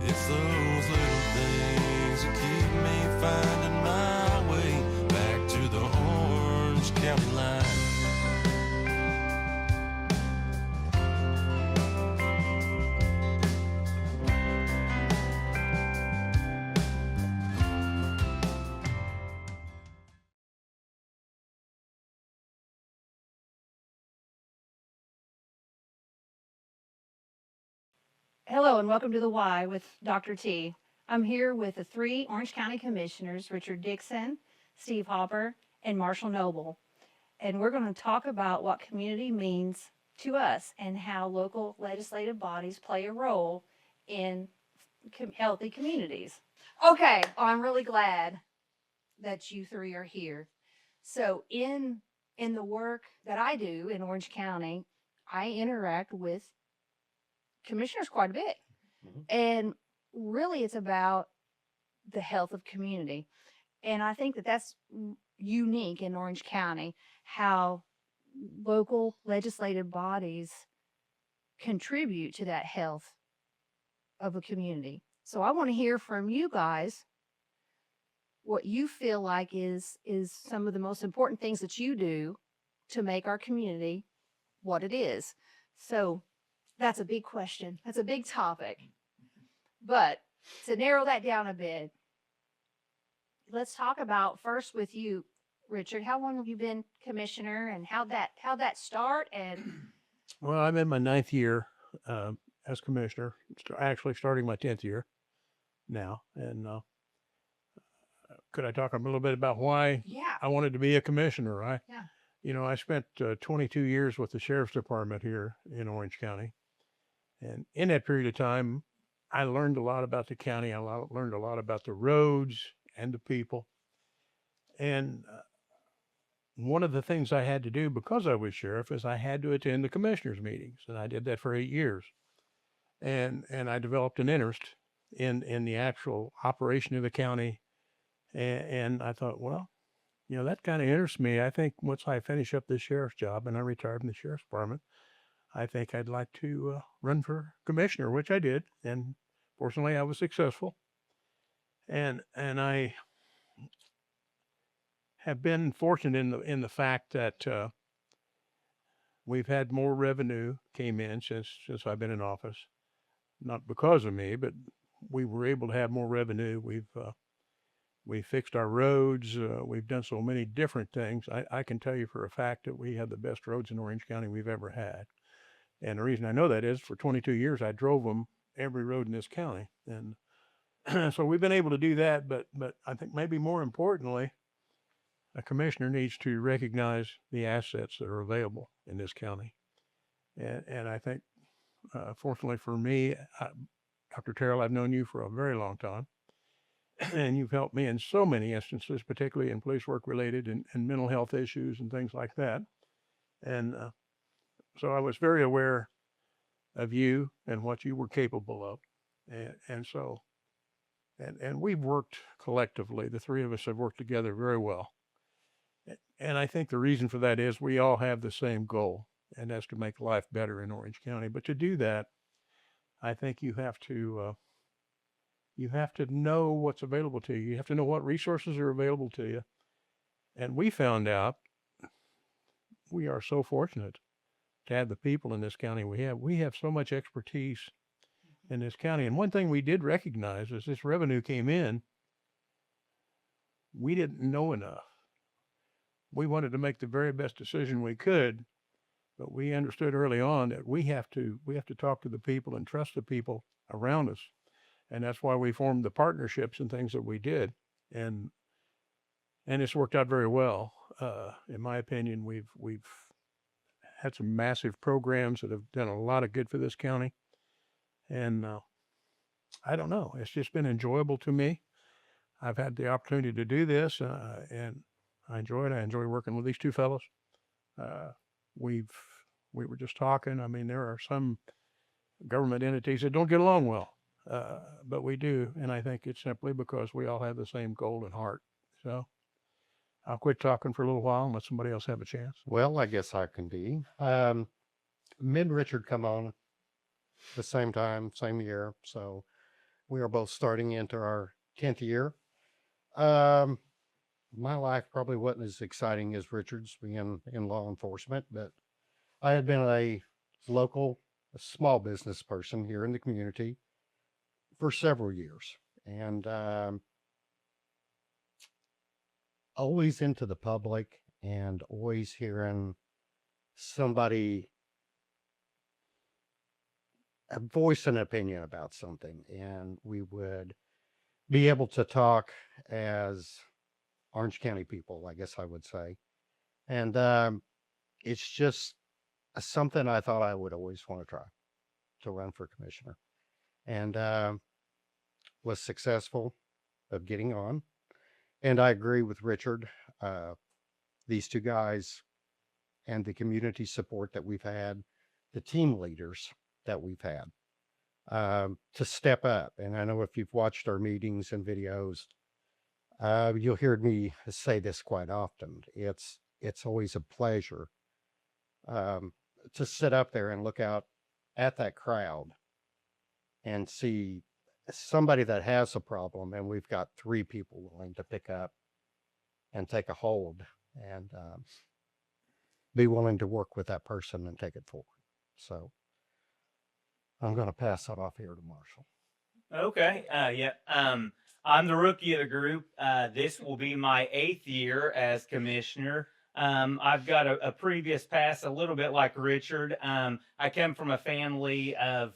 It's those little things that keep me finding my way back to the Orange County line. Hello and welcome to the Y with Dr. T. I'm here with the three Orange County Commissioners, Richard Dixon, Steve Hopper, and Marshall Noble. And we're going to talk about what community means to us and how local legislative bodies play a role in healthy communities. Okay, I'm really glad that you three are here. So in the work that I do in Orange County, I interact with commissioners quite a bit. And really, it's about the health of community. And I think that that's unique in Orange County, how local legislative bodies contribute to that health of a community. So I want to hear from you guys what you feel like is some of the most important things that you do to make our community what it is. So that's a big question. That's a big topic. But to narrow that down a bit, let's talk about first with you, Richard. How long have you been commissioner, and how'd that start? And Well, I'm in my ninth year as commissioner, actually starting my 10th year now. And could I talk a little bit about why yeah, I wanted to be a commissioner? yeah, I spent 22 years with the sheriff's department here in Orange County. And in that period of time, I learned a lot about the county. Learned a lot about the roads and the people. And one of the things I had to do because I was sheriff is I had to attend the commissioners meetings, and I did that for 8 years. And I developed an interest in the actual operation of the county. And I thought, well, that kind of interests me. I think once I finish up this sheriff's job and I retire from the sheriff's department, I think I'd like to run for commissioner, which I did. And fortunately, I was successful. And I have been fortunate in the fact that we've had more revenue came in since I've been in office. Not because of me, but we were able to have more revenue. We fixed our roads. We've done so many different things. I can tell you for a fact that we have the best roads in Orange County we've ever had. And the reason I know that is for 22 years, I drove them every road in this county. And so we've been able to do that. But I think maybe more importantly, a commissioner needs to recognize the assets that are available in this county. And I think, fortunately for me, Dr. Terrell, I've known you for a very long time. And you've helped me in so many instances, particularly in police work related and mental health issues and things like that. And so I was very aware of you and what you were capable of. And we've worked collectively. The three of us have worked together very well. And I think the reason for that is we all have the same goal, and that's to make life better in Orange County. But to do that, I think you have to know what's available to you. You have to know what resources are available to you. And we found out we are so fortunate to have the people in this county we have. We have so much expertise in this county. And one thing we did recognize as this revenue came in, we didn't know enough. We wanted to make the very best decision we could, but we understood early on that we have to talk to the people and trust the people around us. And that's why we formed the partnerships and things that we did. And it's worked out very well. In my opinion, we've had some massive programs that have done a lot of good for this county. And I don't know, it's just been enjoyable to me. I've had the opportunity to do this, and I enjoy it. I enjoy working with these two fellows. We were just talking. I mean, there are some government entities that don't get along well, but we do, and I think it's simply because we all have the same goal and heart. So I'll quit talking for a little while and let somebody else have a chance. Well, I guess I can be. Me and Richard come on the same time, same year. So We are both starting into our 10th year. Um, my life probably wasn't as exciting as Richard's being in law enforcement, but I had been a local small business person here in the community for several years, and always into the public and always hearing somebody voice an opinion about something, and we would be able to talk as Orange County people, I guess I would say. And it's just something I thought I would always want to try to run for commissioner, and was successful of getting on. And I agree with Richard. These two guys and the community support that we've had, the team leaders that we've had, to step up. And I know if you've watched our meetings and videos, you'll hear me say this quite often. It's always a pleasure to sit up there and look out at that crowd and see somebody that has a problem, and we've got 3 people willing to pick up and take a hold and be willing to work with that person and take it forward. So I'm going to pass that off here to Marshall. Okay. Yeah. I'm the rookie of the group. This will be my 8th year as commissioner. I've got a previous past, a little bit like Richard. I come from a family of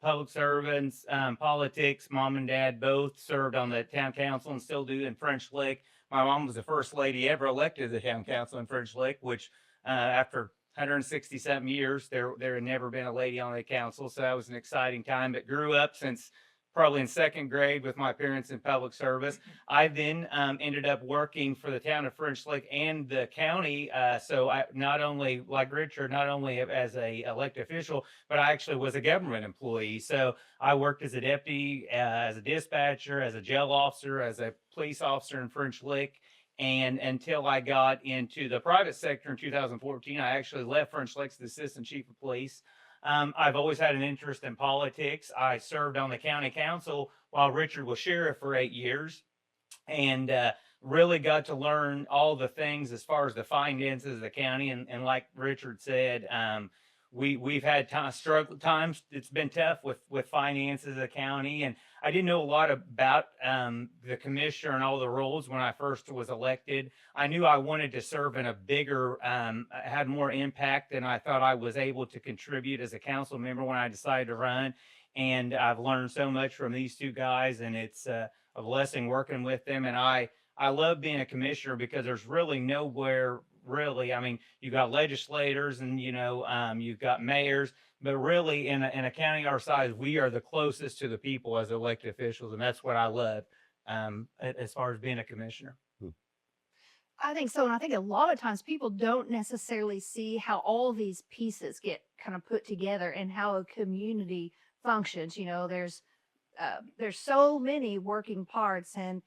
public servants, politics. Mom and dad both served on the town council and still do in French Lick. My mom was the first lady ever elected to the town council in French Lick, which after 167 years, there had never been a lady on the council. So that was an exciting time, but grew up since probably in 2nd grade with my parents in public service. I then ended up working for the town of French Lick and the county. So I not only, like Richard, not only as a elected official, but I actually was a government employee. So I worked as a deputy, as a dispatcher, as a jail officer, as a police officer in French Lick. And until I got into the private sector in 2014, I actually left French Lick as the assistant chief of police. I've always had an interest in politics. I served on the county council while Richard was sheriff for 8 years, and really got to learn all the things as far as the finances of the county. And like Richard said, we've had struggle times. It's been tough with finances of the county, and I didn't know a lot about the commissioner and all the roles when I first was elected. I knew I wanted to serve in a bigger, had more impact than I thought I was able to contribute as a council member when I decided to run. And I've learned so much from these 2 guys, and it's a blessing working with them. And I love being a commissioner because there's really nowhere really. I mean, you got legislators and, you've got mayors, but really in a county our size, we are the closest to the people as elected officials. And that's what I love as far as being a commissioner. I think so. And I think a lot of times people don't necessarily see how all these pieces get kind of put together and how a community functions. There's so many working parts, and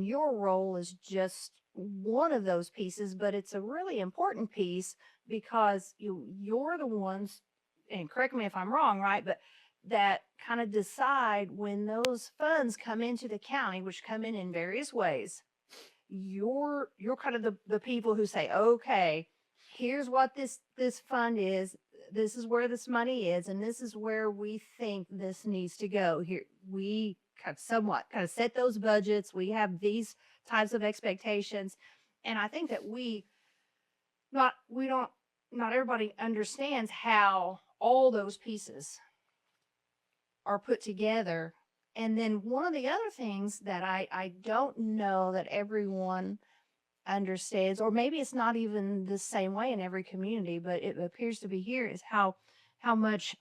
your role is just one of those pieces, but it's a really important piece because you're the ones, and correct me if I'm wrong, right? But that kind of decide when those funds come into the county, which come in various ways. You're kind of the people who say, okay, here's what this fund is. This is where this money is, and this is where we think this needs to go. Here we kind of set those budgets. We have these types of expectations, and I think that not everybody understands how all those pieces are put together. And then one of the other things that I don't know that everyone understands, or maybe it's not even the same way in every community, but it appears to be here, is how much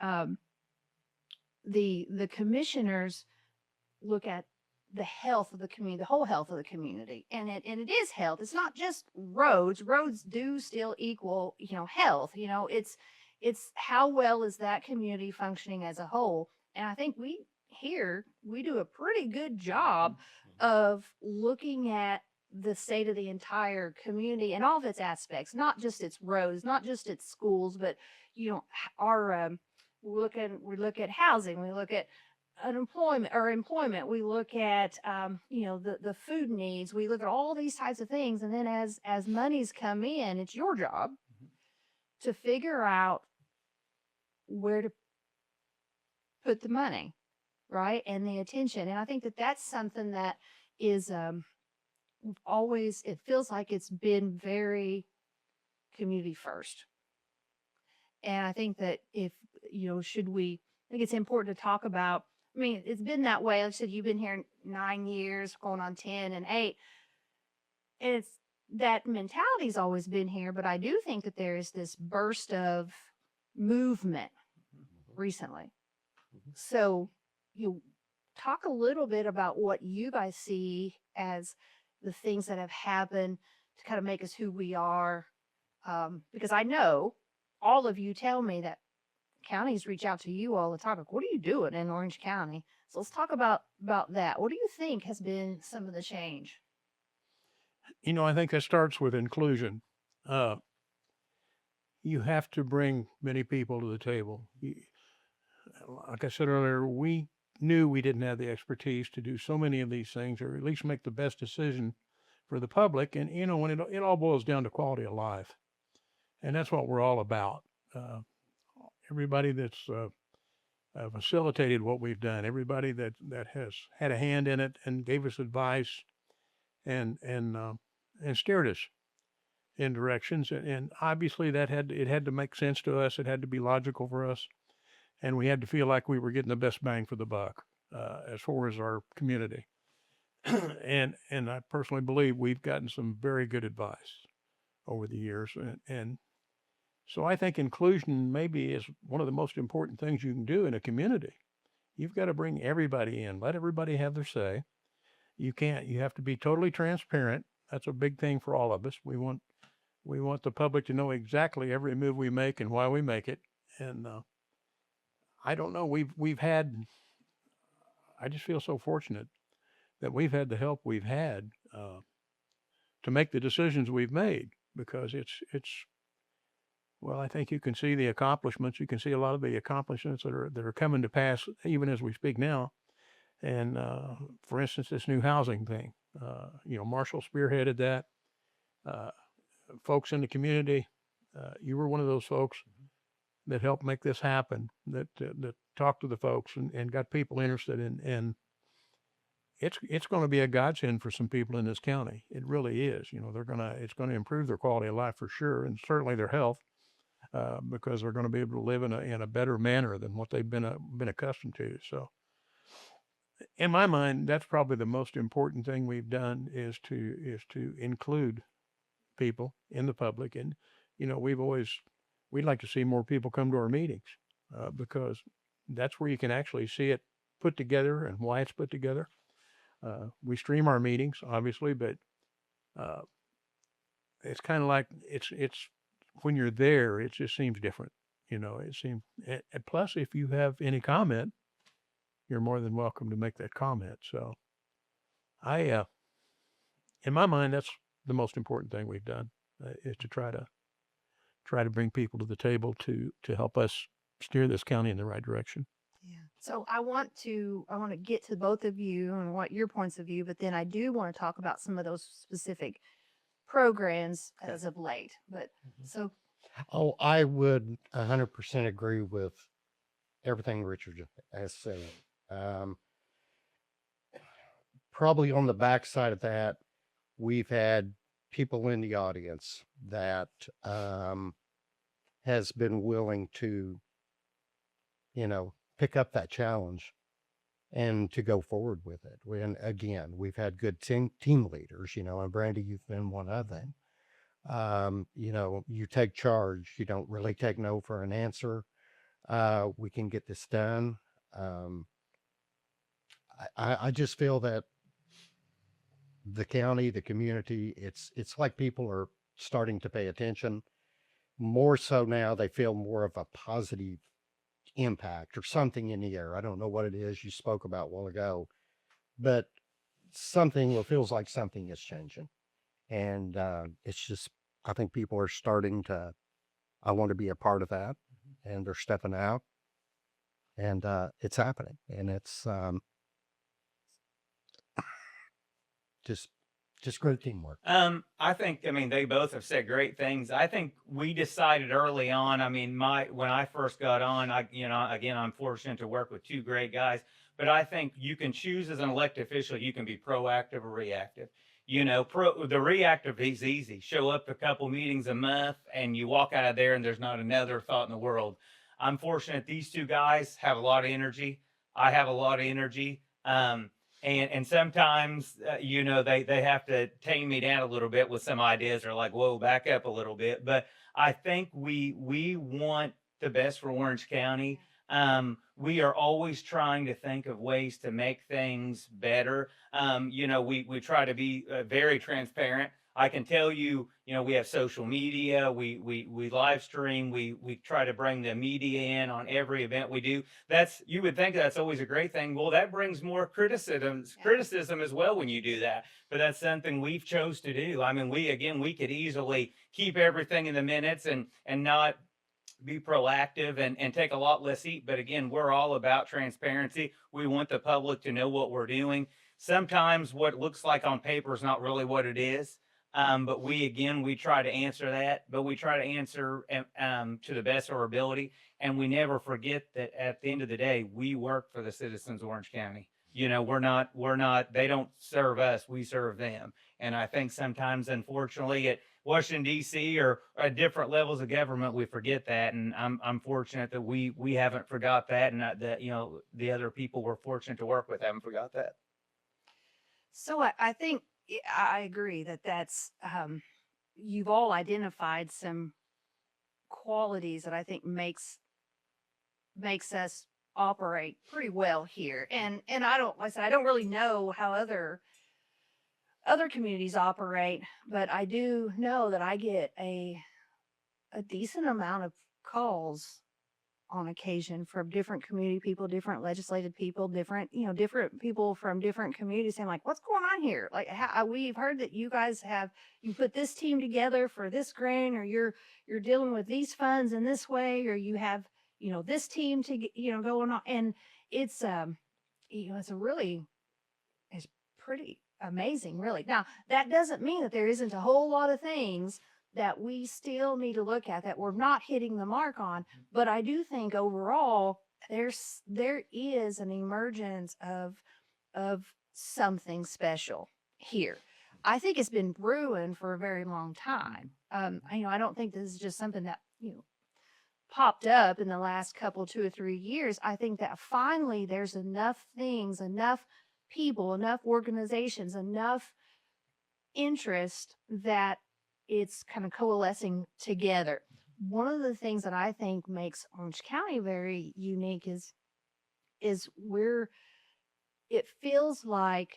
the commissioners look at the health of the community, the whole health of the community. And it is health. It's not just roads. Roads do still equal, health. It's how well is that community functioning as a whole. And I think we do a pretty good job of looking at the state of the entire community and all of its aspects, not just its roads, not just its schools, but our we look at housing, we look at unemployment or employment, we look at, the food needs, we look at all these types of things. And then as monies come in, it's your job to figure out where to put the money, right? And the attention. And I think that that's something that is, always, it feels like it's been very community first. And I think that I think it's important to talk about, I mean, it's been that way. Like I said, you've been here 9 years, going on 10 and 8. And it's that mentality's always been here, but I do think that there is this burst of movement recently. So you talk a little bit about what you guys see as the things that have happened to kind of make us who we are. Because I know all of you tell me that counties reach out to you all the time. Like, what are you doing in Orange County? So let's talk about that. What do you think has been some of the change? I think that starts with inclusion. You have to bring many people to the table. Like I said earlier, we knew we didn't have the expertise to do so many of these things, or at least make the best decision for the public. And when it all boils down to quality of life, and that's what we're all about. Everybody that's facilitated what we've done, everybody that has had a hand in it and gave us advice and steered us in directions, and obviously it had to make sense to us. It had to be logical for us, and we had to feel like we were getting the best bang for the buck as far as our community. and I personally believe we've gotten some very good advice over the years, and so I think inclusion maybe is one of the most important things you can do in a community. You've got to bring everybody in, let everybody have their say. You have to be totally transparent. That's a big thing for all of us. We want the public to know exactly every move we make and why we make it. And I don't know, I just feel so fortunate that we've had the help we've had to make the decisions we've made, because well, I think you can see the accomplishments. You can see a lot of the accomplishments that are coming to pass even as we speak now. And for instance, this new housing thing, Marshall spearheaded that. Folks in the community, you were one of those folks that helped make this happen. That talked to the folks and got people interested in. It's going to be a godsend for some people in this county. It really is. It's going to improve their quality of life for sure, and certainly their health. Because they're going to be able to live in a better manner than what they've been accustomed to. So, in my mind, that's probably the most important thing we've done is to include people in the public. And we'd like to see more people come to our meetings because that's where you can actually see it put together and why it's put together. We stream our meetings, obviously, but it's kind of like it's when you're there, it just seems different. It seems, and plus, if you have any comment, you're more than welcome to make that comment. So in my mind, that's the most important thing we've done is to try to bring people to the table to help us steer this county in the right direction. Yeah. So I want to get to both of you and what your points of view, but then I do want to talk about some of those specific programs as of late. But so. Oh, I would 100% agree with everything Richard has said. Probably on the backside of that, we've had people in the audience that has been willing to, pick up that challenge and to go forward with it. And again, we've had good team leaders, and Brandy, you've been one of them. You take charge. You don't really take no for an answer. We can get this done. I just feel that the county, the community, it's like people are starting to pay attention more so now. They feel more of a positive impact or something in the air. I don't know what it is you spoke about a while ago, but something feels like something is changing. And it's just, I think people are starting to, I want to be a part of that, and they're stepping out. and it's happening, and it's just great teamwork. I think, I mean, they both have said great things. I think we decided early on. I mean, when I first got on, again, I'm fortunate to work with two great guys, but I think you can choose as an elected official, you can be proactive or reactive. The reactive is easy. Show up a couple meetings a month and you walk out of there and there's not another thought in the world. I'm fortunate these two guys have a lot of energy. I have a lot of energy. And sometimes they have to tame me down a little bit with some ideas, or like, whoa, back up a little bit. But I think we want the best for Orange County. We are always trying to think of ways to make things better. We try to be very transparent. I can tell you, we have social media, we live stream, we try to bring the media in on every event we do. You would think that's always a great thing. Well, that brings more criticism as well when you do that. But that's something we've chose to do. I mean, we could easily keep everything in the minutes and not be proactive and take a lot less heat. But again, we're all about transparency. We want the public to know what we're doing. Sometimes what looks like on paper is not really what it is. But we try to answer that, but we try to answer to the best of our ability. And we never forget that at the end of the day, we work for the citizens of Orange County. They don't serve us, we serve them. And I think sometimes, unfortunately, at Washington, D.C. or at different levels of government, we forget that. And I'm fortunate that we haven't forgot that. And that, the other people we're fortunate to work with haven't forgot that. So I think I agree that that's, you've all identified some qualities that I think makes us operate pretty well here. And like I said, I don't really know how other communities operate, but I do know that I get a decent amount of calls on occasion from different community people, different legislative people, different people from different communities saying like, what's going on here? Like, we've heard that you guys you put this team together for this grant, or you're dealing with these funds in this way, or you have, this team to, going on. And it's pretty amazing, really. Now, that doesn't mean that there isn't a whole lot of things that we still need to look at that we're not hitting the mark on. But I do think overall there is an emergence of something special here. I think it's been brewing for a very long time. I don't think this is just something that popped up in the last 2 or 3 years. I think that finally there's enough things, enough people, enough organizations, enough interest that it's kind of coalescing together. One of the things that I think makes Orange County very unique is it feels like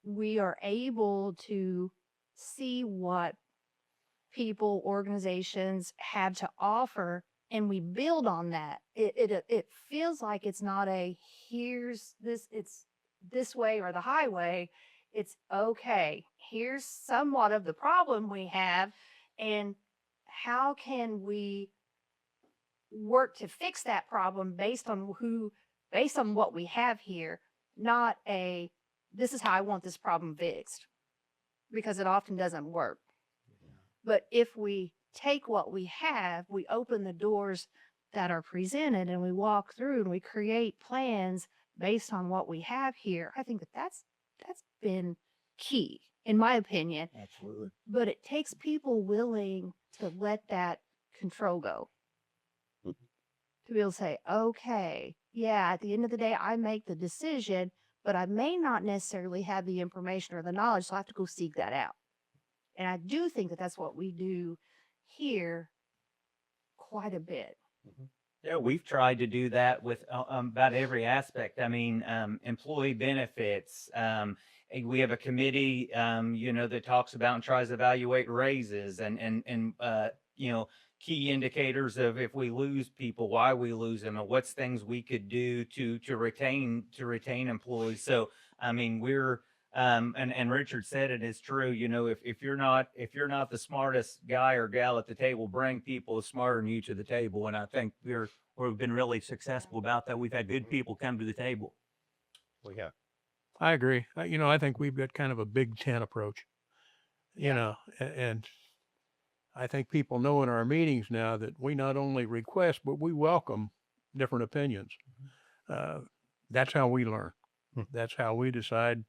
we are able to see what people, organizations have to offer, and we build on that. It feels like it's not it's this way or the highway. It's okay, here's somewhat of the problem we have, and how can we work to fix that problem based on what we have here, not this is how I want this problem fixed, because it often doesn't work. But if we take what we have, we open the doors that are presented, and we walk through and we create plans based on what we have here, I think that's been key, in my opinion. Absolutely. But it takes people willing to let that control go. To be able to say, okay, yeah, at the end of the day, I make the decision, but I may not necessarily have the information or the knowledge, so I have to go seek that out. And I do think that that's what we do here quite a bit. Yeah, we've tried to do that with about every aspect. I mean, employee benefits. We have a committee, that talks about and tries to evaluate raises and key indicators of if we lose people, why we lose them, and what's things we could do to retain employees. So, I mean, And Richard said it is true. You know, if you're not the smartest guy or gal at the table, bring people smarter than you to the table. And I think we've been really successful about that. We've had good people come to the table. We have. I agree. I think we've got kind of a Big Ten approach, Yeah. and I think people know in our meetings now that we not only request, but we welcome different opinions. That's how we learn. Hmm. That's how we decide,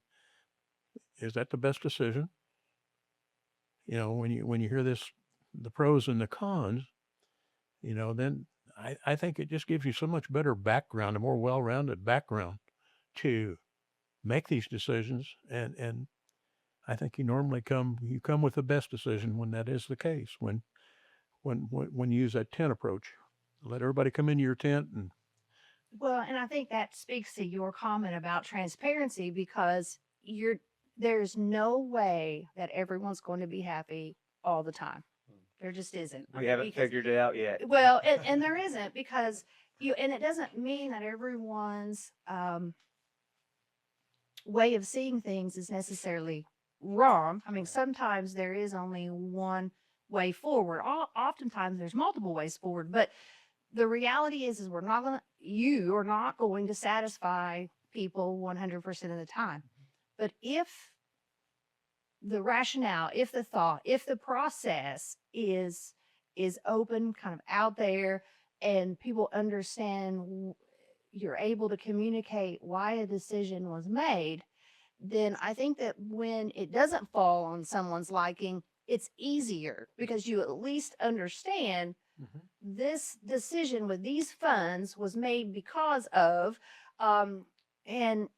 is that the best decision? When you hear the pros and the cons, then I think it just gives you so much better background, a more well-rounded background to make these decisions. And I think you come with the best decision when that is the case, when you use that tent approach. Let everybody come into your tent and Well, and I think that speaks to your comment about transparency because there's no way that everyone's going to be happy all the time. There just isn't. We haven't Because- figured it out yet. Well, and there isn't because and it doesn't mean that everyone's way of seeing things is necessarily wrong. I mean, sometimes there is only one way forward. Oftentimes there's multiple ways forward, but the reality is you are not going to satisfy people 100% of the time. But if the rationale, if the thought, if the process is open, kind of out there, and people understand, you're able to communicate why a decision was made, then I think that when it doesn't fall on someone's liking, it's easier because you at least understand this decision with these funds was made because of, and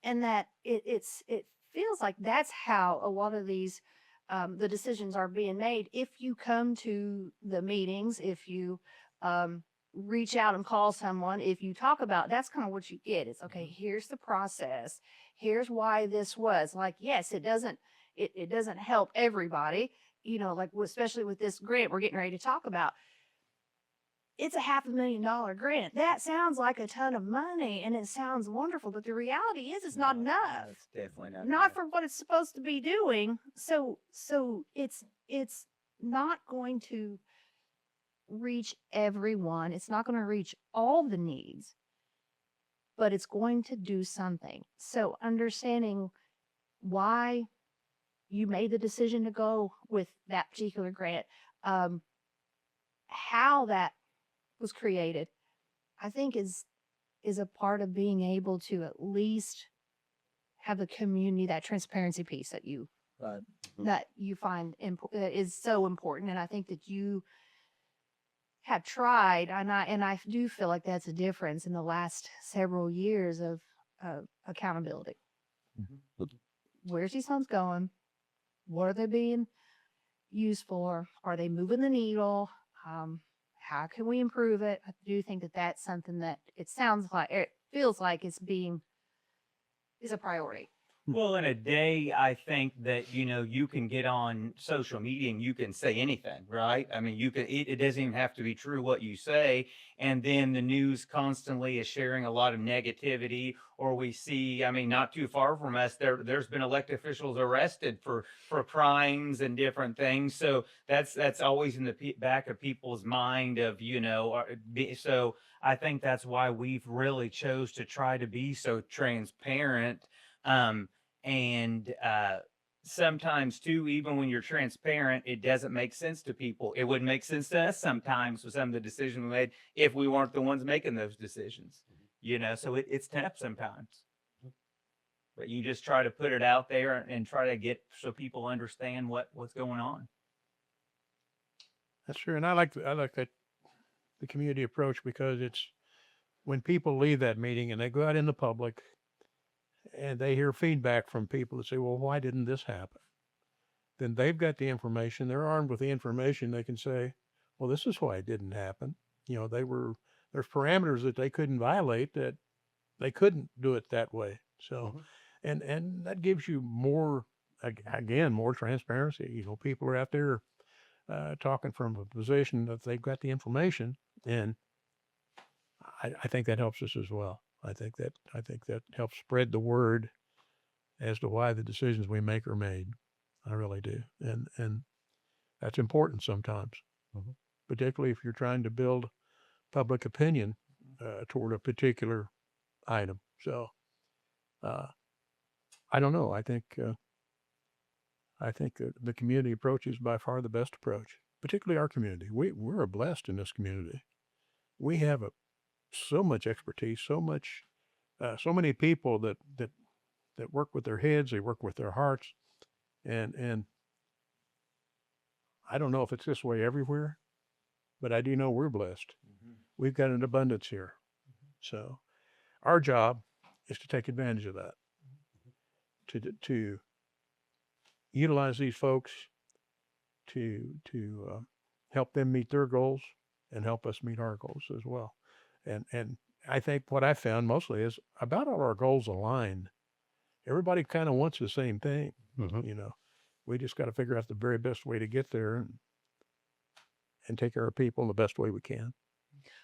that it feels like that's how a lot of these the decisions are being made. If you come to the meetings, if you reach out and call someone, if you talk about, that's kind of what you get. It's okay, here's the process, here's why this was like, yes, it doesn't help everybody, like especially with this grant we're getting ready to talk about. It's a $500,000 grant. That sounds like a ton of money and it sounds wonderful, but the reality is it's not enough. It's definitely not. Not for what it's supposed to be doing. So it's not going to reach everyone. It's not going to reach all the needs, but it's going to do something. So understanding why you made the decision to go with that particular grant, how that was created, I think is a part of being able to at least have the community, that transparency piece that you find is so important. And I think that you have tried, and I do feel like that's a difference in the last several years of accountability. Where's these funds going? What are they being used for? Are they moving the needle? How can we improve it? I do think that that's something that it feels like is a priority. Well, in a day, I think that, you can get on social media and you can say anything, right? I mean, it doesn't even have to be true what you say. And then the news constantly is sharing a lot of negativity, or we see, I mean, not too far from us, there's been elected officials arrested for crimes and different things. So that's always in the back of people's mind of, so I think that's why we've really chose to try to be so transparent. And sometimes too, even when you're transparent, it doesn't make sense to people. It wouldn't make sense to us sometimes with some of the decisions we made if we weren't the ones making those decisions, so it's tough sometimes, but you just try to put it out there and try to get so people understand what's going on. that's true. And I like that the community approach, because it's when people leave that meeting and they go out in the public and they hear feedback from people that say, well, why didn't this happen? Then they've got the information. They're armed with the information. They can say, well, this is why it didn't happen. There's parameters that they couldn't violate, that they couldn't do it that way. So, and that gives you more transparency. People are out there talking from a position that they've got the information, and I think that helps us as well. I think that helps spread the word as to why the decisions we make are made. I really do. And that's important sometimes, Mhm. particularly if you're trying to build public opinion toward a particular item. So uh, I don't know. I think the community approach is by far the best approach, particularly our community. We're blessed in this community. We have so much expertise, so many people that work with their heads, they work with their hearts, and I don't know if it's this way everywhere, but I do know we're blessed. We've got an abundance here. So our job is to take advantage of that, to utilize these folks to help them meet their goals and help us meet our goals as well. And I think what I found mostly is about all our goals align. Everybody kind of wants the same thing, Mhm. you know. We just got to figure out the very best way to get there and take care of people in the best way we can.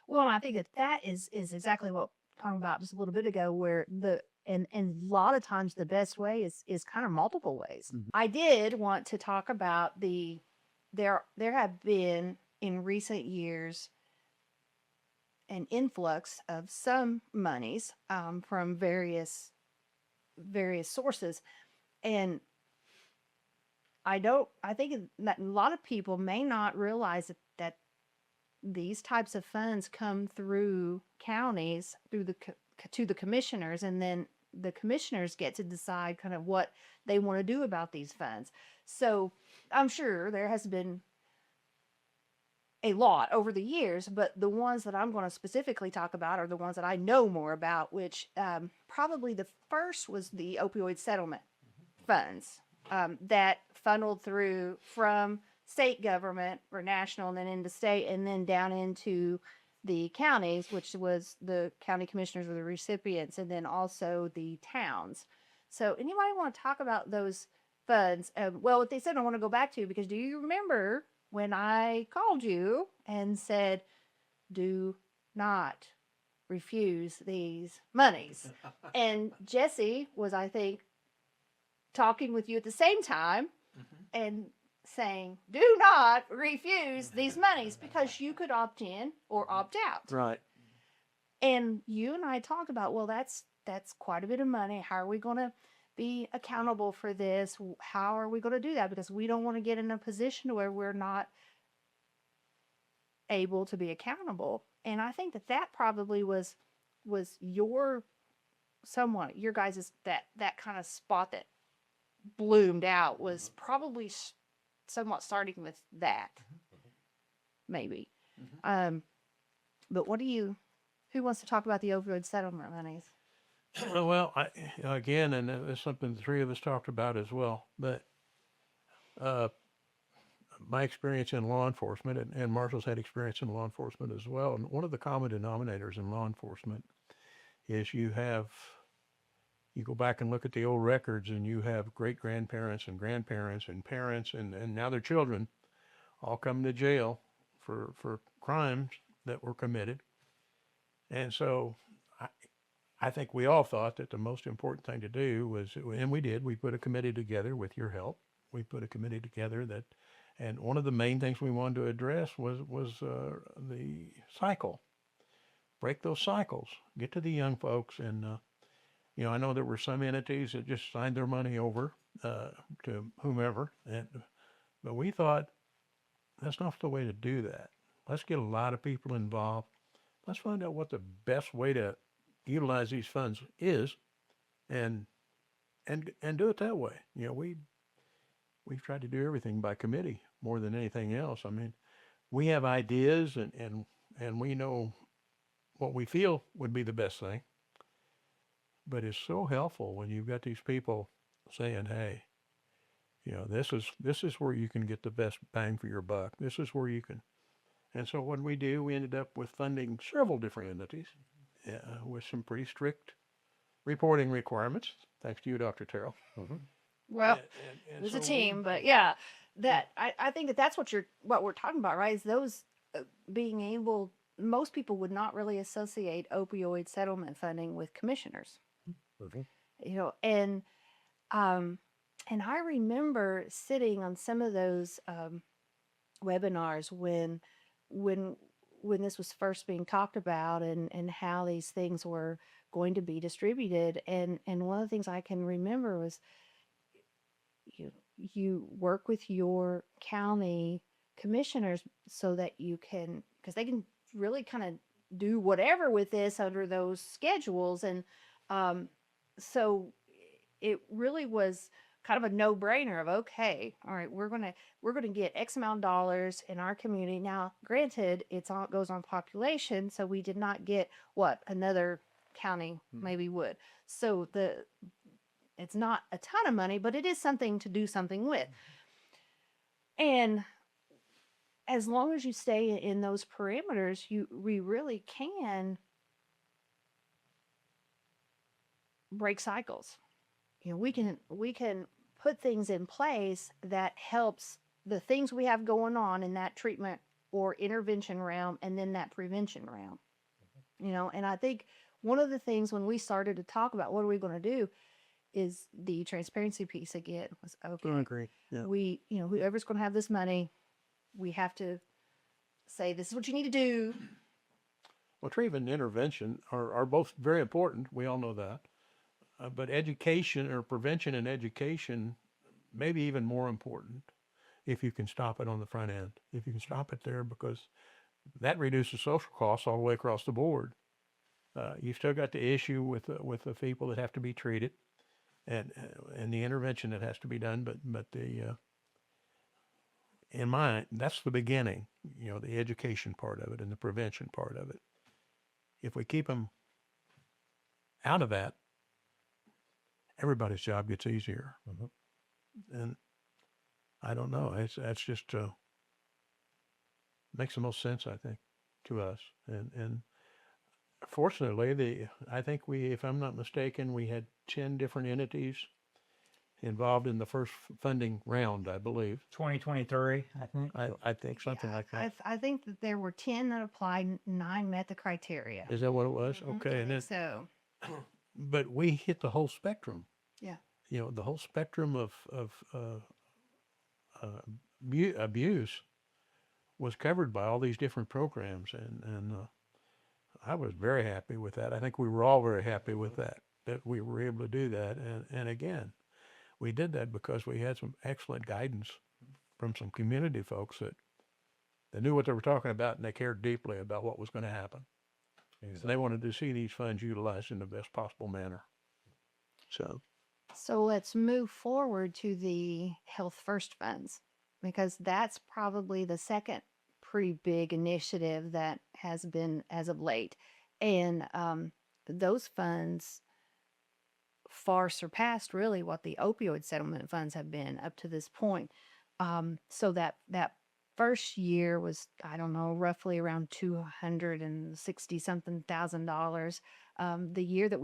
Well, I think that that is exactly what we talking about just a little bit ago, where and a lot of times the best way is kind of multiple ways. Mhm. I did want to talk about there have been in recent years an influx of some monies from various sources, and I think that a lot of people may not realize that these types of funds come through counties through to the commissioners, and then the commissioners get to decide kind of what they want to do about these funds. So I'm sure there has been a lot over the years, but the ones that I'm going to specifically talk about are the ones that I know more about, which probably the first was the opioid settlement funds that funneled through from state government or national and then into state and then down into the counties, which was the county commissioners were the recipients, and then also the towns. So anybody want to talk about those funds? Well, what they said I want to go back to, because do you remember when I called you and said, do not refuse these monies? And Jesse was, I think, talking with you at the same time and saying, do not refuse these monies, because you could opt in or opt out. Right. And you and I talked about, well, that's quite a bit of money. How are we going to be accountable for this? How are we going to do that? Because we don't want to get in a position where we're not able to be accountable. And I think that probably was your your guys' that kind of spot that bloomed out was probably somewhat starting with that, maybe. But who wants to talk about the opioid settlement monies? Well, again, and it's something the three of us talked about as well. But uh, my experience in law enforcement, and Marshall's had experience in law enforcement as well. And one of the common denominators in law enforcement is you go back and look at the old records, and you have great grandparents and grandparents and parents and now their children all coming to jail for crimes that were committed. And so I think we all thought that the most important thing to do was, and we did, we put a committee together with your help. We put a committee together and one of the main things we wanted to address was the cycle. Break those cycles. Get to the young folks, and I know there were some entities that just signed their money over to whomever, but we thought that's not the way to do that. Let's get a lot of people involved. Let's find out what the best way to utilize these funds is, and do it that way. We've tried to do everything by committee more than anything else. I mean, we have ideas and we know what we feel would be the best thing. But it's so helpful when you've got these people saying, "Hey, this is where you can get the best bang for your buck. This is where you can." And so what we do, we ended up with funding several different entities with some pretty strict reporting requirements. Thanks to you, Dr. Terrell. Mhm. Well, And it was a so team, but yeah, I think that's what we're talking about, right? Is those being able. Most people would not really associate opioid settlement funding with commissioners, Mhm. and And I remember sitting on some of those webinars when when this was first being talked about and how these things were going to be distributed. And one of the things I can remember was you work with your county commissioners so that you can, because they can really kind of do whatever with this under those schedules. And so it really was kind of a no-brainer of, okay, all right, we're gonna get X amount of dollars in our community. Now, granted, goes on population, so we did not get what another county maybe would. So it's not a ton of money, but it is something to do something with. And as long as you stay in those parameters, we really can break cycles. We can put things in place that helps the things we have going on in that treatment or intervention realm, and then that prevention realm. And I think one of the things when we started to talk about what are we going to do is the transparency piece again was, okay, I agree. Yeah. we, whoever's going to have this money, we have to say, this is what you need to do. Well, treatment and intervention are both very important. We all know that. But education or prevention and education may be even more important if you can stop it on the front end. If you can stop it there, because that reduces social costs all the way across the board. You still got the issue with the people that have to be treated, and the intervention that has to be done. But in mind, that's the beginning. The education part of it and the prevention part of it. If we keep them out of that, everybody's job gets easier. And I don't know. That's just makes the most sense, I think, to us. And fortunately, I think if I'm not mistaken, we had 10 different entities involved in the first funding round, I believe. 2023, I think. I think something like that. I think that there were 10 that applied, 9 met the criteria. Is that what it was? Okay. And then, So, but we hit the whole spectrum. yeah. The whole spectrum of abuse was covered by all these different programs, and I was very happy with that. I think we were all very happy with that we were able to do that. And again, we did that because we had some excellent guidance from some community folks that knew what they were talking about, and they cared deeply about what was going to happen. Exactly. And they wanted to see these funds utilized in the best possible manner. So let's move forward to the Health First funds, because that's probably the second pretty big initiative that has been as of late. And those funds far surpassed really what the opioid settlement funds have been up to this point. So that first year was, I don't know, roughly around $260 something thousand. The year that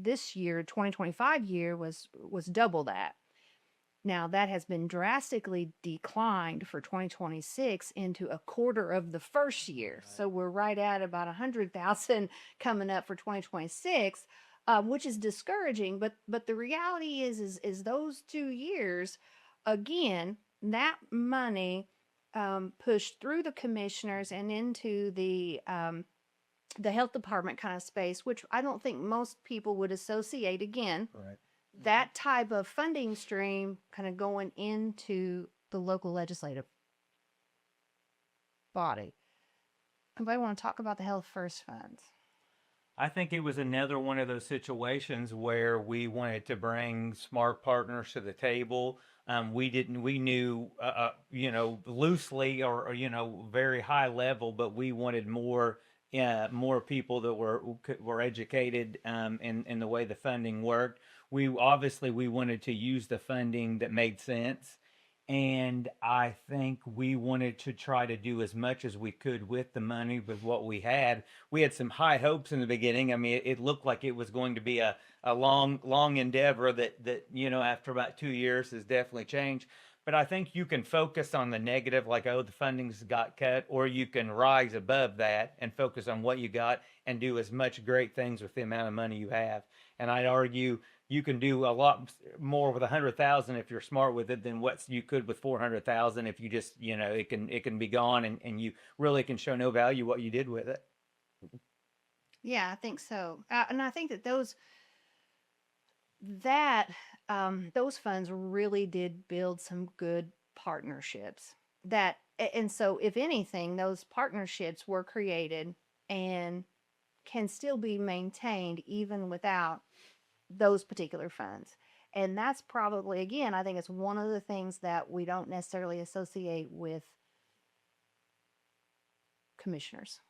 this year, 2025 year, was double that. Now that has been drastically declined for 2026 into a quarter of the first year. Right. So we're right at about 100,000 coming up for 2026, which is discouraging. But the reality is those 2 years, again, that money pushed through the commissioners and into the health department kind of space, which I don't think most people would associate, again, right, that type of funding stream kind of going into the local legislative body. Anybody want to talk about the Health First funds? I think it was another one of those situations where we wanted to bring smart partners to the table. We knew, loosely or very high level, but we wanted more people that were educated in the way the funding worked. We wanted to use the funding that made sense, and I think we wanted to try to do as much as we could with the money with what we had. We had some high hopes in the beginning. I mean, it looked like it was going to be a long endeavor that after about 2 years has definitely changed. But I think you can focus on the negative, like, oh, the funding's got cut, or you can rise above that and focus on what you got and do as much great things with the amount of money you have. And I'd argue you can do a lot more with 100,000 if you're smart with it than what you could with 400,000 if you just, it can be gone, and you really can show no value what you did with it. Yeah, I think so. And I think that that those funds really did build some good partnerships. And so if anything, those partnerships were created and can still be maintained even without those particular funds. And that's probably, again, I think it's one of the things that we don't necessarily associate with commissioners.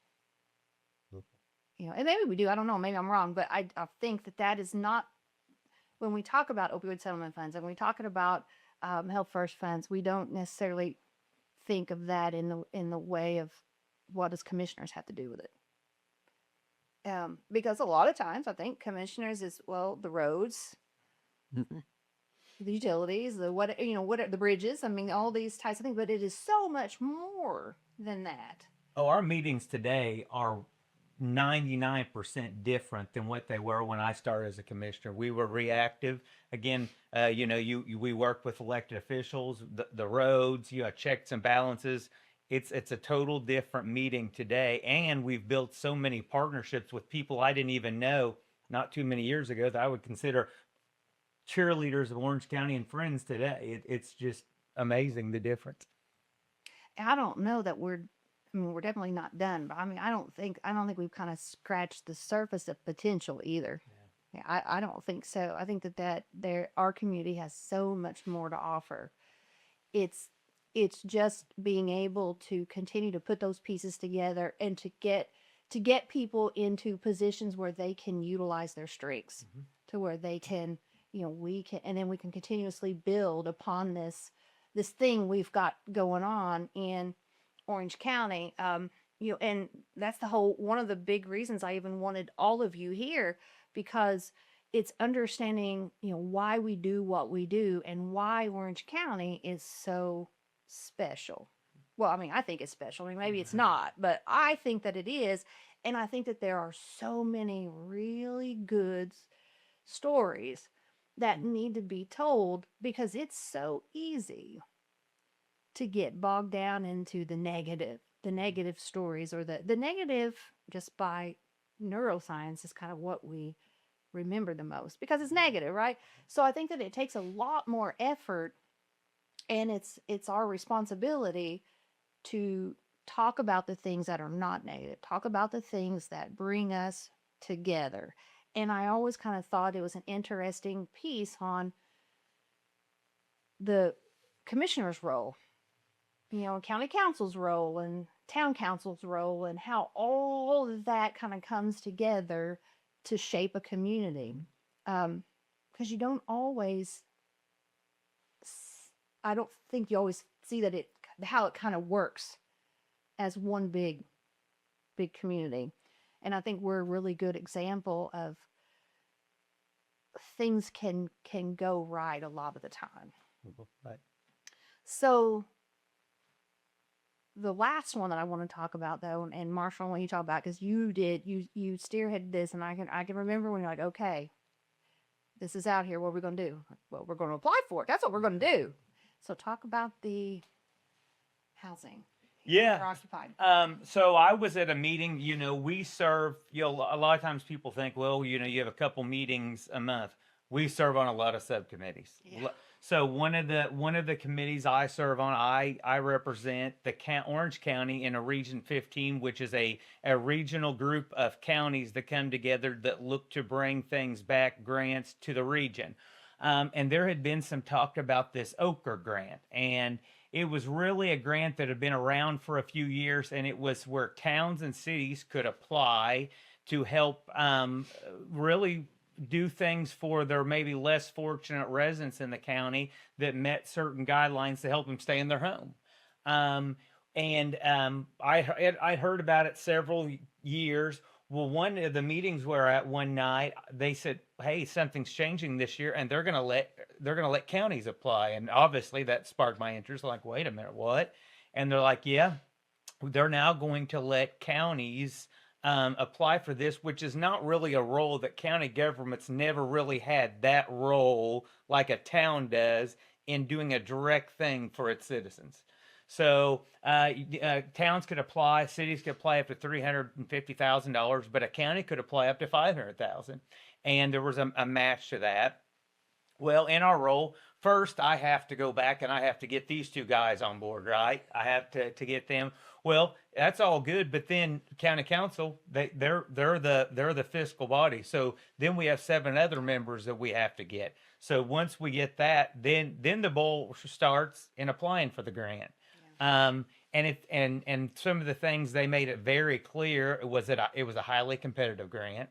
And maybe we do, I don't know, maybe I'm wrong, but I think that is not, when we talk about opioid settlement funds and we talking about health first funds, we don't necessarily think of that in the way of what does commissioners have to do with it. Because a lot of times I think commissioners is, well, the roads, the utilities, what are the bridges, I mean, all these types of things, but it is so much more than that. Oh, our meetings today are 99% different than what they were when I started as a commissioner. We were reactive. Again, we work with elected officials, the roads, checks and balances. It's a total different meeting today, and we've built so many partnerships with people I didn't even know not too many years ago that I would consider cheerleaders of Orange County and friends today. It's just amazing the difference. I don't know that we're definitely not done, but I don't think we've kind of scratched the surface of potential either. Yeah, I don't think so. I think that our community has so much more to offer. It's just being able to continue to put those pieces together and to get people into positions where they can utilize their strengths, to where they can, and then we can continuously build upon this thing we've got going on in Orange County. And that's one of the big reasons I even wanted all of you here, because it's understanding, why we do what we do and why Orange County is so special. Well, I think it's special. Maybe it's not, but I think that it is. And I think that there are so many really good stories that need to be told, because it's so easy to get bogged down into the negative stories, or the negative, just by neuroscience, is kind of what we remember the most because it's negative, right? So I think that it takes a lot more effort, and it's our responsibility to talk about the things that are not negative, talk about the things that bring us together. And I always kind of thought it was an interesting piece on the commissioner's role, county council's role and town council's role, and how all of that kind of comes together to shape a community. Because you don't always, I don't think you always see that how it kind of works as one big community. And I think we're a really good example of things can go right a lot of the time. Right. So the last one that I want to talk about, though, and Marshall, when you talk about, because you spearheaded this, and I can remember when you're like, okay, this is out here. What are we going to do? Well, we're going to apply for it. That's what we're going to do. So talk about the housing. Yeah. Occupied. So I was at a meeting, we serve, a lot of times people think, well, you have a couple meetings a month. We serve on a lot of subcommittees. Yeah. So one of the committees I serve on, I represent the Orange County in a Region 15, which is a regional group of counties that come together that look to bring things back, grants to the region. And there had been some talk about this Ochre grant, and it was really a grant that had been around for a few years, and it was where towns and cities could apply to help really do things for their maybe less fortunate residents in the county that met certain guidelines to help them stay in their home. I heard about it several years. Well, one of the meetings we're at one night, they said, "Hey, something's changing this year, and they're gonna let counties apply." And obviously, that sparked my interest. Like, wait a minute, what? And they're like, "Yeah, they're now going to let counties apply for this, which is not really a role that county governments never really had that role like a town does in doing a direct thing for its citizens. So towns could apply, cities could apply up to $350,000, but a county could apply up to 500,000, and there was a match to that. Well, in our role, first I have to go back and I have to get these two guys on board, right? I have to get them. Well, that's all good, but then county council, they're the fiscal body. So then we have 7 other members that we have to get. So once we get that, then the ball starts in applying for the grant. And some of the things they made it very clear was that it was a highly competitive grant.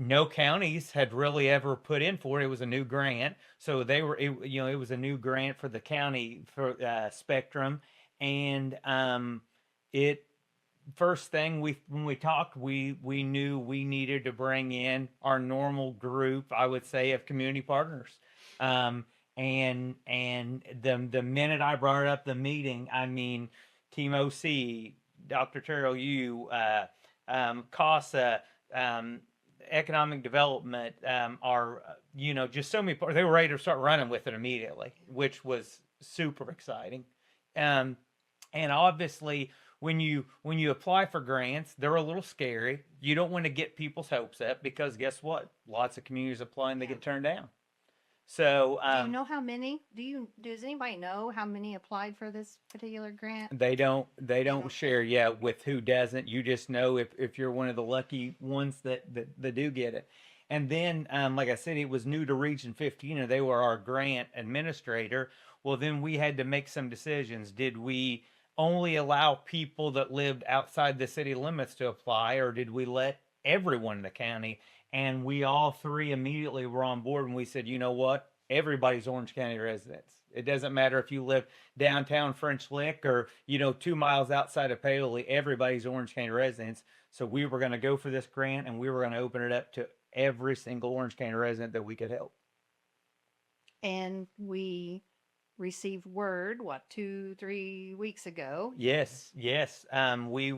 No counties had really ever put in for it. It was a new grant, so it was a new grant for the county for Spectrum, and it first thing when we talked, we knew we needed to bring in our normal group, I would say, of community partners. And the minute I brought up the meeting, I mean, Team OC, Dr. Terrell, CASA, economic development, are just so many. They were ready to start running with it immediately, which was super exciting. And obviously, when you apply for grants, they're a little scary. You don't want to get people's hopes up because guess what? Lots of communities apply and they get turned down. So do you know how many? Does anybody know how many applied for this particular grant? they don't share with who doesn't. You just know if you're one of the lucky ones that do get it. And then like I said, it was new to Region 15, and they were our grant administrator. Well, then we had to make some decisions. Did we only allow people that lived outside the city limits to apply, or did we let everyone in the county? And we all 3 immediately were on board, and we said, you know what? Everybody's Orange County residents. It doesn't matter if you live downtown French Lick or 2 miles outside of Paoli. Everybody's Orange County residents. So we were going to go for this grant, and we were going to open it up to every single Orange County resident that we could help. And we received word 2-3 weeks ago. Yes. We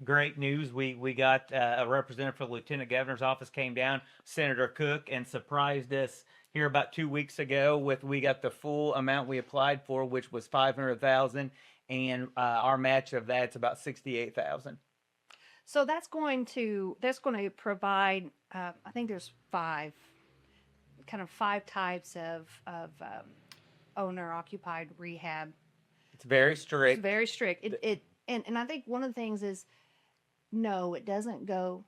great news. We got a representative for the Lieutenant Governor's office came down, Senator Cook, and surprised us here about 2 weeks ago we got the full amount we applied for, which was 500,000, and our match of that's about 68,000. So that's going to provide. I think there's 5 types of owner occupied rehab. It's very strict. It's very strict. And I think one of the things is, no, it doesn't go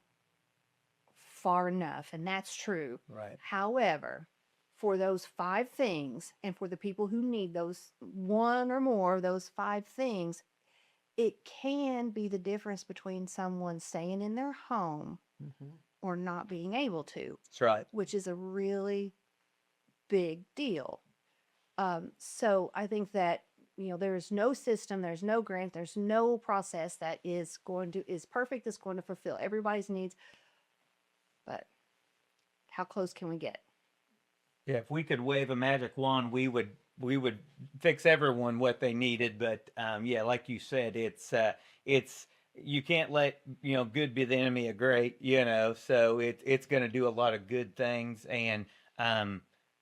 far enough, and that's true. Right. However, for those 5 things, and for the people who need those one or more of those 5 things, it can be the difference between someone staying in their home or not being able to. That's right. Which is a really big deal. So I think that there's no system, there's no grant, there's no process that is perfect, that's going to fulfill everybody's needs. But how close can we get? Yeah, if we could wave a magic wand, we would fix everyone what they needed. But like you said, it's you can't let good be the enemy of great. So it's going to do a lot of good things. And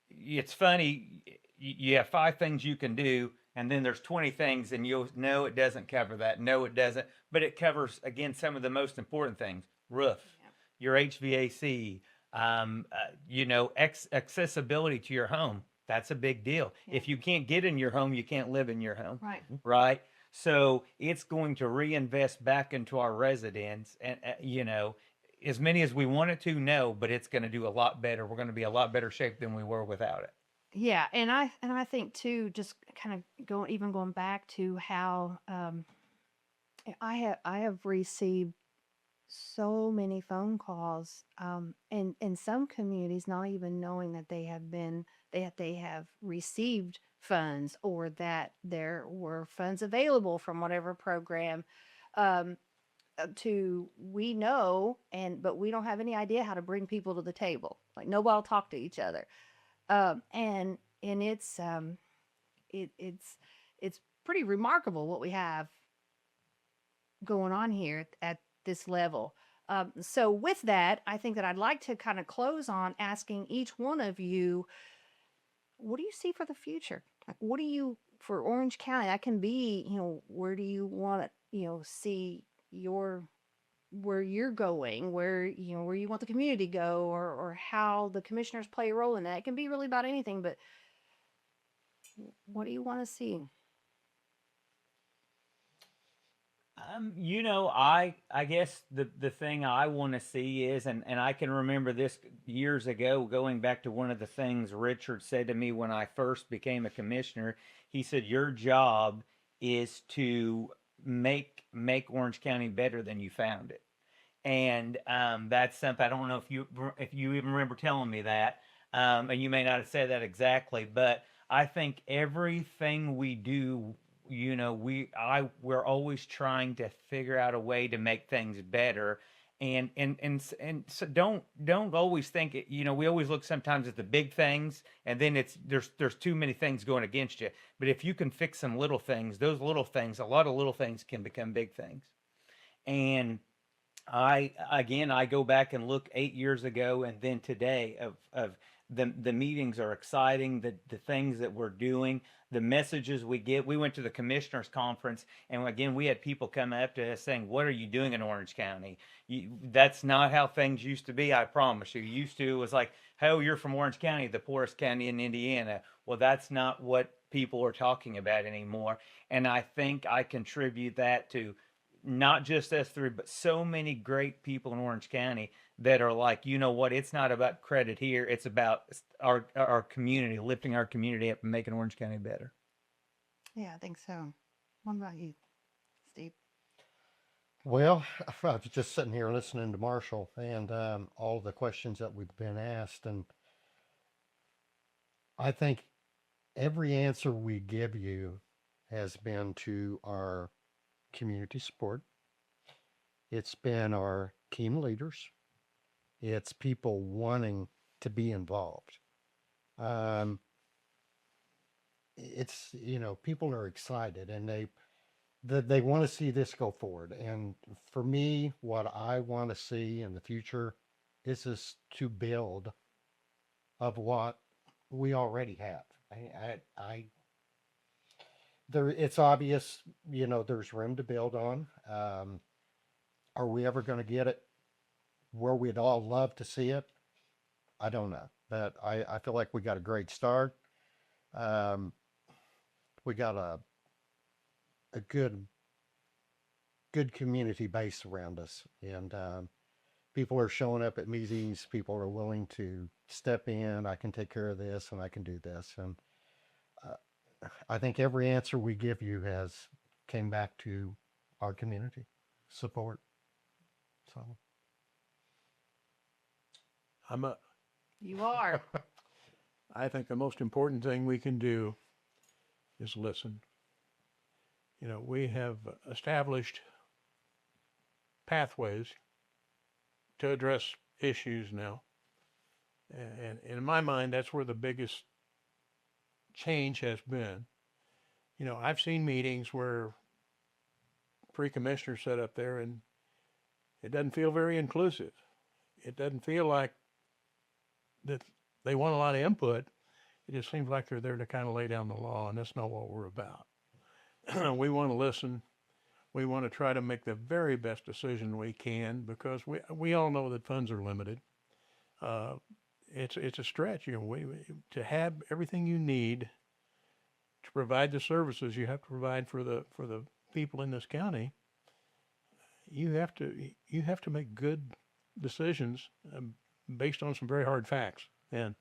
it's funny, you have 5 things you can do, and then there's 20 things, and you'll know it doesn't cover that. No, it doesn't. But it covers, again, some of the most important things: roof, your HVAC, accessibility to your home. That's a big deal. Yeah. If you can't get in your home, you can't live in your home. Right. Right. So it's going to reinvest back into our residents, and as many as we want it to, no, but it's going to do a lot better. We're going to be a lot better shape than we were without it. Yeah, and I think too, just kind of going back to how I have received so many phone calls, and in some communities not even knowing that they have received funds, or that there were funds available from whatever program. We know, but we don't have any idea how to bring people to the table. Like, nobody will talk to each other. And it's pretty remarkable what we have going on here at this level. So with that, I think that I'd like to kind of close on asking each one of you, what do you see for the future? Like, what do you for Orange County? That can be, where do you want to, see your where you're going, where you want the community to go, or how the commissioners play a role in that. It can be really about anything, but what do you want to see? I guess the thing I want to see is, and I can remember this years ago, going back to one of the things Richard said to me when I first became a commissioner. He said, "Your job is to make Orange County better than you found it." And that's something I don't know if you even remember telling me that, and you may not have said that exactly, but I think everything we do, we're always trying to figure out a way to make things better. And so don't always think it, we always look sometimes at the big things, and then there's too many things going against you. But if you can fix some little things, those little things, a lot of little things can become big things. And I go back and look 8 years ago and then today of the meetings are exciting, the things that we're doing, the messages we get. We went to the commissioners conference, and again we had people come up to us saying, "What are you doing in Orange County? That's not how things used to be. I promise you. Used to, it was like, oh, you're from Orange County, the poorest county in Indiana." Well, that's not what people are talking about anymore, and I think I contribute that to not just us three, but so many great people in Orange County that are like, you know what? It's not about credit here. It's about our community, lifting our community up and making Orange County better. Yeah, I think so. What about you, Steve? Well, I was just sitting here listening to Marshall and all the questions that we've been asked, and I think every answer we give you has been to our community support. It's been our team leaders. It's people wanting to be involved. Um, it's people are excited and they want to see this go forward. And for me, what I want to see in the future is this to build of what we already have. I there it's obvious, there's room to build on. Are we ever going to get it where we'd all love to see it? I don't know, but I feel like we got a great start. Um, we got a good community base around us, and people are showing up at meetings. People are willing to step in. I can take care of this, and I can do this. And uh, I think every answer we give you has came back to our community support. So I'm a, You are. I think the most important thing we can do is listen. We have established pathways to address issues now. And in my mind, that's where the biggest change has been. I've seen meetings where three commissioners sit up there and it doesn't feel very inclusive. It doesn't feel like that they want a lot of input. It just seems like they're there to kind of lay down the law, and that's not what we're about. We want to listen. We want to try to make the very best decision we can because we all know that funds are limited. It's a stretch. To have everything you need to provide the services you have to provide for the people in this county. You have to make good decisions based on some very hard facts. And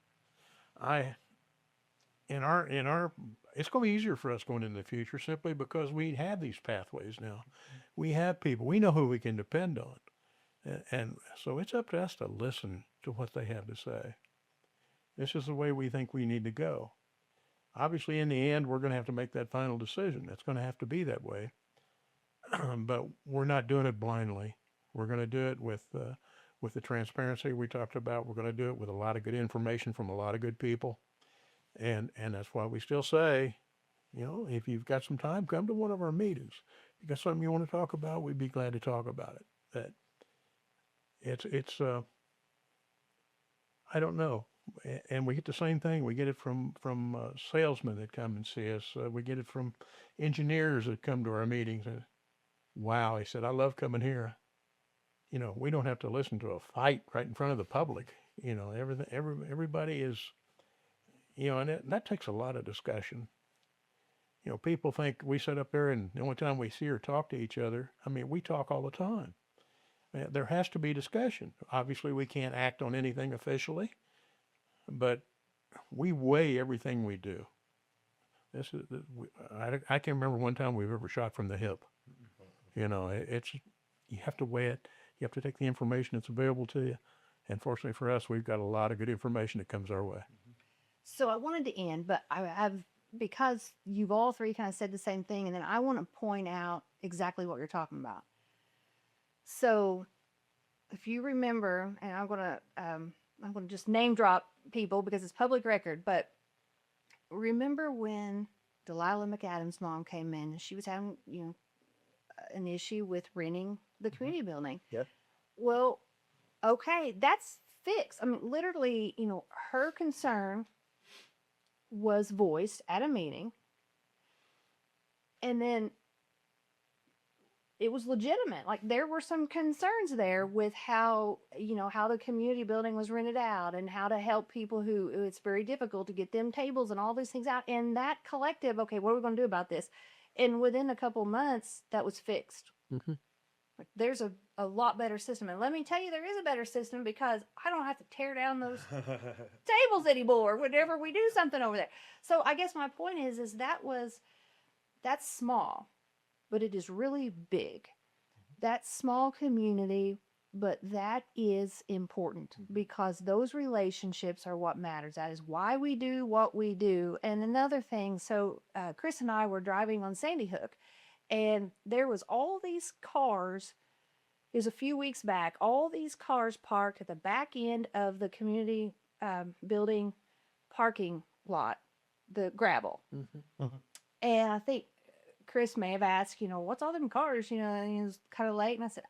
in our it's going to be easier for us going into the future simply because we have these pathways now. We have people. We know who we can depend on. And so it's up to us to listen to what they have to say. This is the way we think we need to go. Obviously, in the end, we're going to have to make that final decision. It's going to have to be that way. But we're not doing it blindly. We're going to do it with the transparency we talked about. We're going to do it with a lot of good information from a lot of good people. And that's why we still say, if you've got some time, come to one of our meetings. If you got something you want to talk about, we'd be glad to talk about it. But it's I don't know. And we get the same thing. We get it from salesmen that come and see us. We get it from engineers that come to our meetings. And wow, he said, I love coming here. You know, we don't have to listen to a fight right in front of the public. You know, everybody is, you know, and that takes a lot of discussion. You know, people think we sit up there and the only time we see or talk to each other, I mean, we talk all the time. There has to be discussion. Obviously, we can't act on anything officially, but we weigh everything we do. This is, I can't remember one time we've ever shot from the hip. You know, it's, you have to weigh it. You have to take the information that's available to you. And fortunately for us, we've got a lot of good information that comes our way. So I wanted to end, but I have, because you've all three kind of said the same thing, and then I want to point out exactly what you're talking about. So if you remember, and I'm gonna just name drop people because it's public record, but remember when Delilah McAdams' mom came in and she was having, you know, an issue with renting the community building? Yeah. Well, okay, that's fixed. I mean, literally, you know, her concern was voiced at a meeting, and then it was legitimate. Like, there were some concerns there with how, you know, how the community building was rented out and how to help people who it's very difficult to get them tables and all these things out. And that collective, okay, what are we going to do about this? And within a couple months, that was fixed. Mm-hmm. Like, there's a lot better system. And let me tell you, there is a better system because I don't have to tear down those tables anymore whenever we do something over there. So I guess my point is that's small, but it is really big. That's small community, but that is important because those relationships are what matters. That is why we do what we do. And another thing, so Chris and I were driving on Sandy Hook, and there was all these cars. It was a few weeks back, all these cars parked at the back end of the community building parking lot, the gravel. Mm-hmm. And I think Chris may have asked, you know, what's all them cars, you know, and it was kind of late. And I said,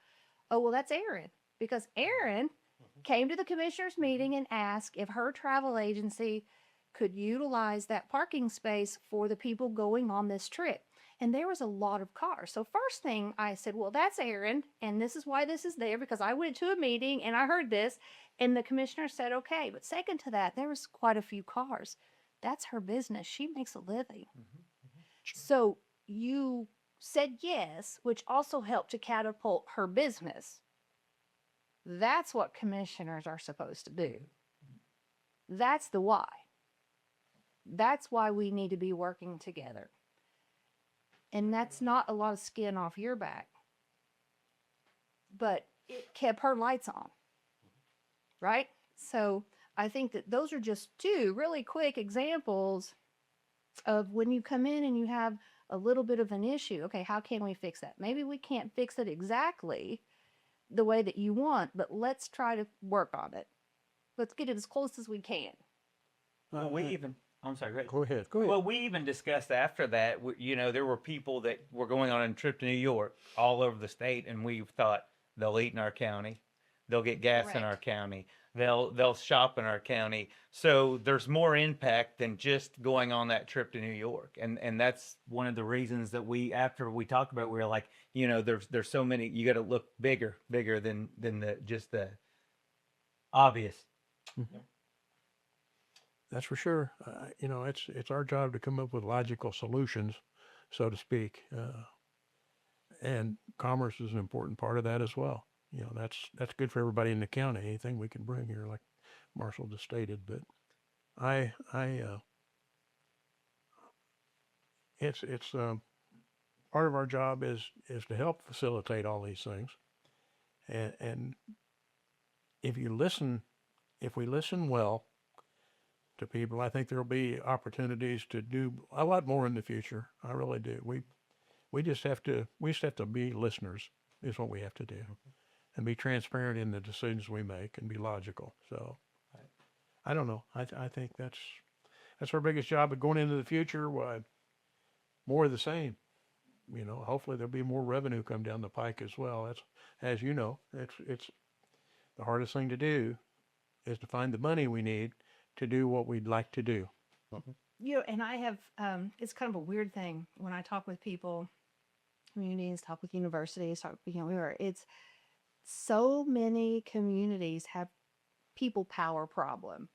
oh, well, that's Erin, because Erin came to the commissioners meeting and asked if her travel agency could utilize that parking space for the people going on this trip. And there was a lot of cars. So first thing I said, well, that's Erin, and this is why this is there, because I went to a meeting and I heard this, and the commissioner said, okay. But second to that, there was quite a few cars. That's her business. She makes a living. So you said yes, which also helped to catapult her business. That's what commissioners are supposed to do. That's the why. That's why we need to be working together. And that's not a lot of skin off your back. But it kept her lights on. Right? So I think that those are just two really quick examples of when you come in and you have a little bit of an issue. Okay, how can we fix that? Maybe we can't fix it exactly the way that you want, but let's try to work on it. Let's get it as close as we can. Well, I'm sorry, go ahead. Go ahead. Go ahead. Well, we even discussed after that, you know, there were people that were going on a trip to New York all over the state, and we thought they'll eat in our county, they'll get gas in our Correct. county, they'll shop in our county. So there's more impact than just going on that trip to New York, and that's one of the reasons that after we talked about it, we were like, you know, there's so many, you got to look bigger than just the obvious. Mm-hmm. That's for sure. You know, it's our job to come up with logical solutions, so to speak. And commerce is an important part of that as well. You know, that's good for everybody in the county. Anything we can bring here, like Marshall just stated. But it's part of our job is to help facilitate all these things. And if we listen well to people, I think there'll be opportunities to do a lot more in the future. I really do. We just have to be listeners is what we have to do, and be transparent in the decisions we make and be logical. So I don't know. I think that's our biggest job. But going into the future, more of the same. You know, hopefully there'll be more revenue come down the pike as well. That's, as you know, it's The hardest thing to do is to find the money we need to do what we'd like to do. And I have, it's kind of a weird thing when I talk with people, communities, talk with universities, talk, it's so many communities have people power problem,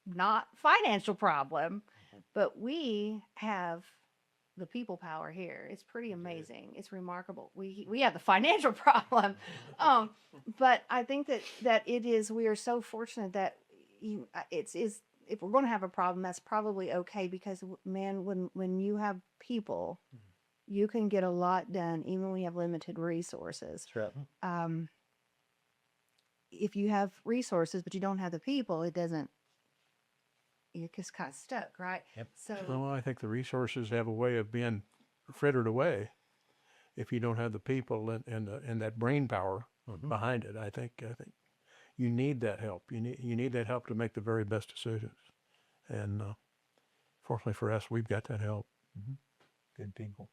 not financial problem, but we have the people power here. It's pretty amazing. It's remarkable. We have the financial problem. But I think that it is, we are so fortunate that it's if we're going to have a problem, that's probably okay, because man, when you have people, you can get a lot done even when you have limited resources. That's right. If you have resources but you don't have the people, it doesn't, you're just kind of stuck, right? Yep. So Well, I think the resources have a way of being frittered away if you don't have the people and that brain power behind it. I think you need that help. You need that help to make the very best decisions. And fortunately for us, we've got that help. Good people.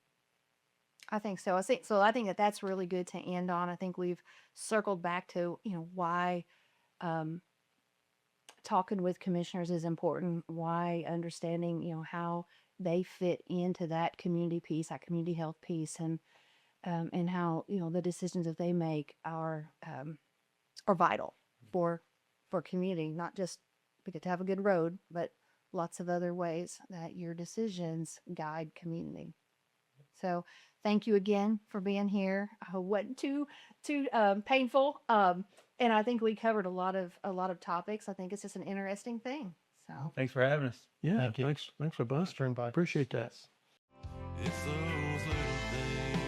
I think so. I think that that's really good to end on. I think we've circled back to, why talking with commissioners is important, why understanding, how they fit into that community piece, that community health piece, and how, the decisions that they make are vital for community, not just because to have a good road, but lots of other ways that your decisions guide community. So thank you again for being here. I hope it wasn't too painful. And I think we covered a lot of topics. I think it's just an interesting thing. So Thanks for having us. Yeah, Thank you. thanks for busting. Turn by. Appreciate that. It's those little things